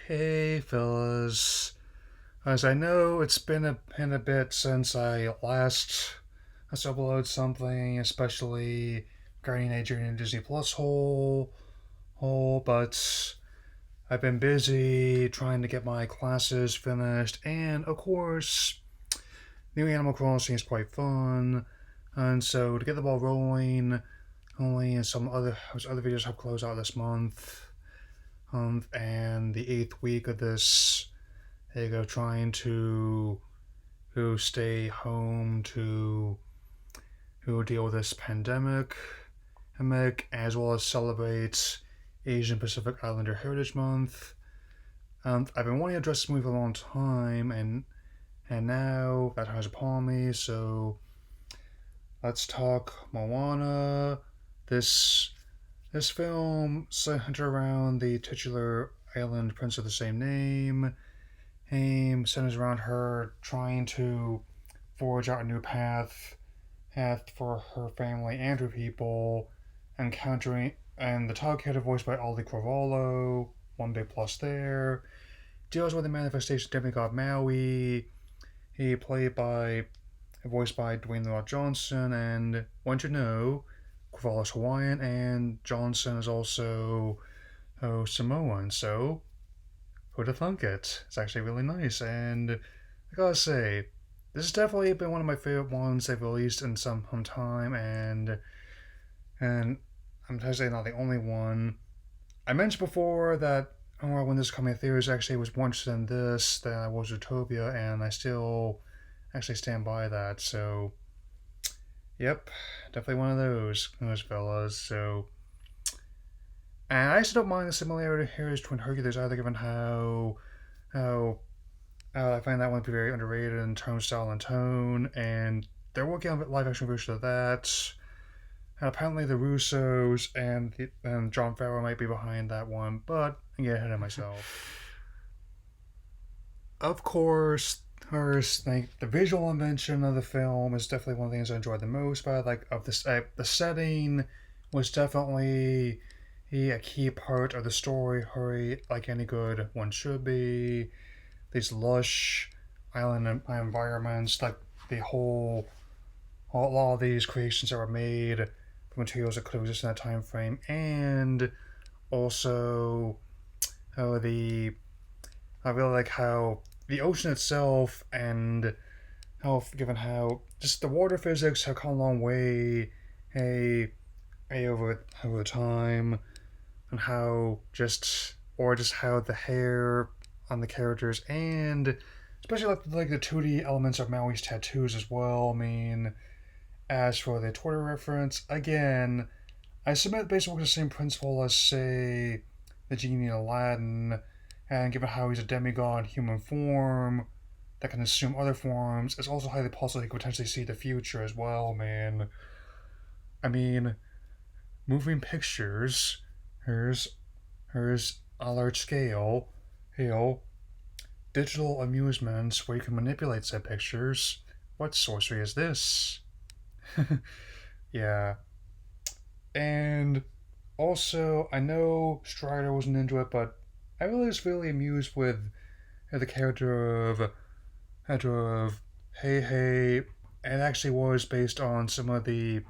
Hey fellas, as I know it's been a bit since I last uploaded something, especially regarding a Journey to Disney Plus but I've been busy trying to get my classes finished, and of course, new Animal Crossing is quite fun, and so to get the ball rolling, only some other videos have closed out this month, and the 8th week of this. They go trying to who stay home to who deal with this pandemic, as well as celebrate Asian Pacific Islander Heritage Month. I've been wanting to address this movie for a long time, and now that time is upon me. So let's talk Moana. This this film centered around the titular island prince of the same name. Centers around her trying to forge out a new path for her family and her people, encountering and the talk character voiced by Ali Cravalho, one big plus there, deals with the manifestation of demigod Maui. He voiced by Dwayne The Rock Johnson, and once you know, Cravalho's Hawaiian and Johnson is also Samoan, so who'd have thunk it? It's actually really nice, and I gotta say, this has definitely been one of my favorite ones they've released in some time, and I'm actually not the only one. I mentioned before that when this coming theories actually was more interested in this than I was Utopia, and I still actually stand by that. So, yep, definitely one of those fellas. So, and I also don't mind the similarity here between Hercules either, given how I find that one to be very underrated in terms of style and tone, and they're working on a live action version of that. And apparently, the Russos and John Favreau might be behind that one, but I'm getting ahead of myself. Of course, first, like the visual invention of the film is definitely one of the things I enjoyed the most. But of this, the setting was definitely a key part of the story. Hurry, like any good one should be. These lush island environments, like the a lot of these creations that were made from materials that could exist in that time frame, and also how I really like how the ocean itself, and how given how just the water physics have come a long way, a over time, and how just how the hair on the characters, and especially like the 2D elements of Maui's tattoos as well. I mean, as for the Twitter reference, again, I submit basically the same principle as, say, the genie in Aladdin, and given how he's a demigod in human form that can assume other forms, it's also highly possible he could potentially see the future as well, man. I mean, moving pictures, here's a large scale, digital amusements where you can manipulate said pictures. What sorcery is this? Yeah. And also, I know Strider wasn't into it, but I really was really amused with the character of Hey Hey. It actually was based on some of the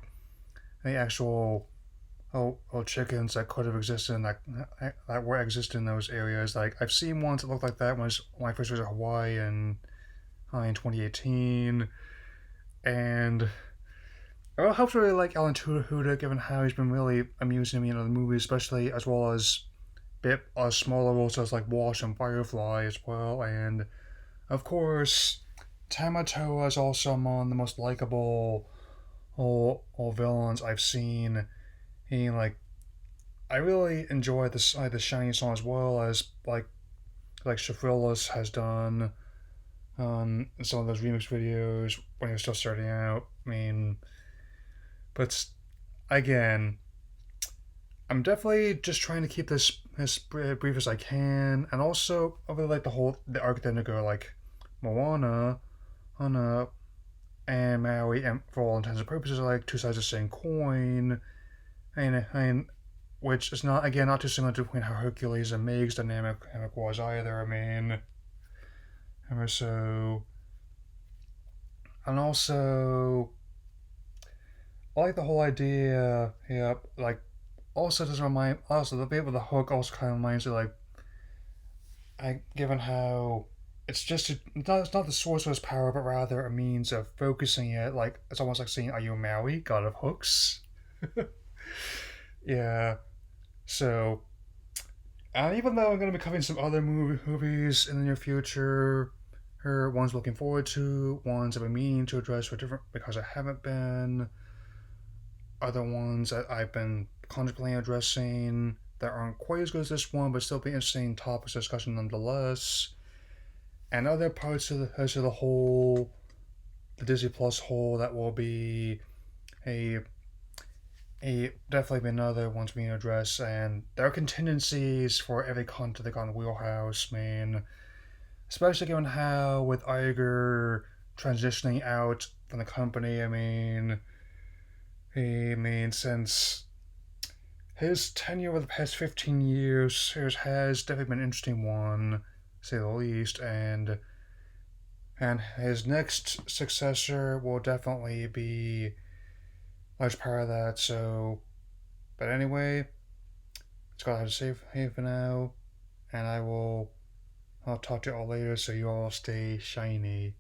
actual chickens that could have existed in that were existed in those areas. Like I've seen ones that looked like that when I first was in Hawaii in 2018, and it helps really like Alan Tuda, given how he's been really amusing me in other movies, especially as well as smaller roles as like Wash and Firefly as well, and of course, Tamatoa is also among the most likable all villains I've seen. Like I really enjoy the Shiny song as well as like Shafrillis has done in some of those remix videos when he was still starting out. I mean, but again, I'm definitely just trying to keep this as brief as I can, and also I really like the arc then to go like Moana, Hana, and Maui, and for all intents and purposes, are like two sides of the same coin. And which is not, again, not too similar to how Hercules and Meg's dynamic was either. I mean, and so, and also, I like the whole idea. Yeah, like also doesn't remind. Also, the bit with the hook also kind of reminds me, like, given how it's just it's not the sorcerer's power, but rather a means of focusing it. Like it's almost like saying, "Are you Maui, god of hooks?" Yeah. So, and even though I'm going to be covering some other movies in the near future, her ones looking forward to, ones I've been meaning to address for different because I haven't been, other ones that I've been contemplating addressing that aren't quite as good as this one, but still be interesting topics of discussion nonetheless, and other parts of the whole, the Disney Plus whole that will be a definitely be another ones being addressed, and there are contingencies for every content they got in the wheelhouse, man. Especially given how with Iger transitioning out from the company, since his tenure over the past 15 years has definitely been an interesting one, to say the least, and his next successor will definitely be a large part of that. So, but anyway, that's all I have to say for now, and I'll talk to you all later. So you all stay shiny.